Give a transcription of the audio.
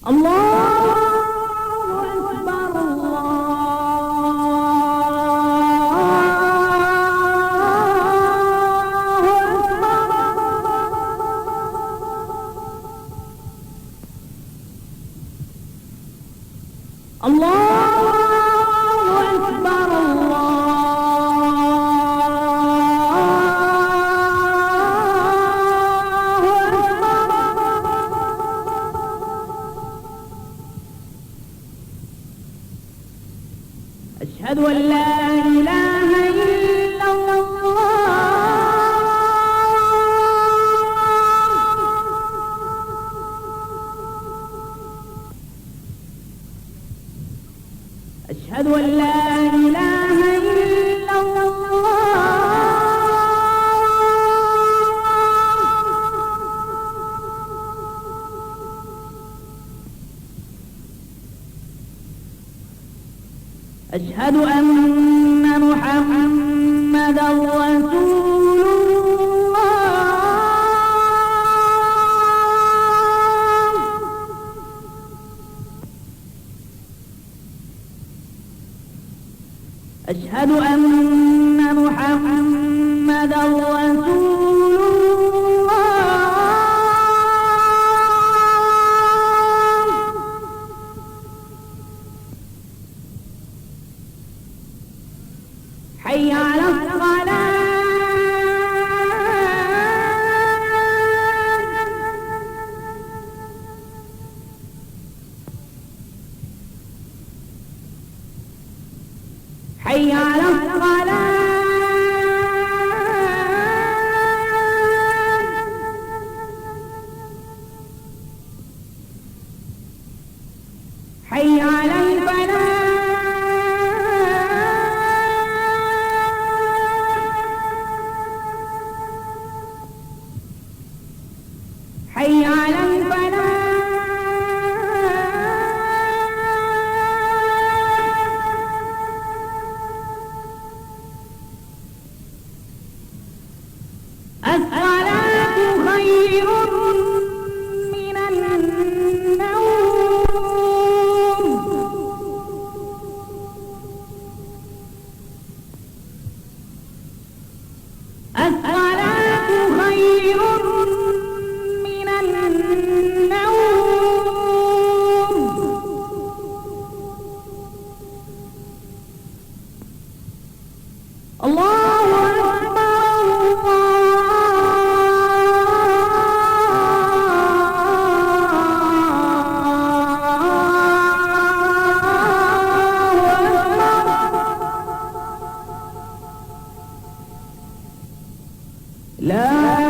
الله أكبر الله أكبر أشهد أن لا إله إلا الله أشهد أن لا إله إلا الله أشهد أن محمدا رسول الله أشهد أن محمدا رسول الله حي على الصلاة حي على الصلاة حي على الفلاح حي على الفلاح الصلاة خير من النوم الصلاة خير من النوم الله لا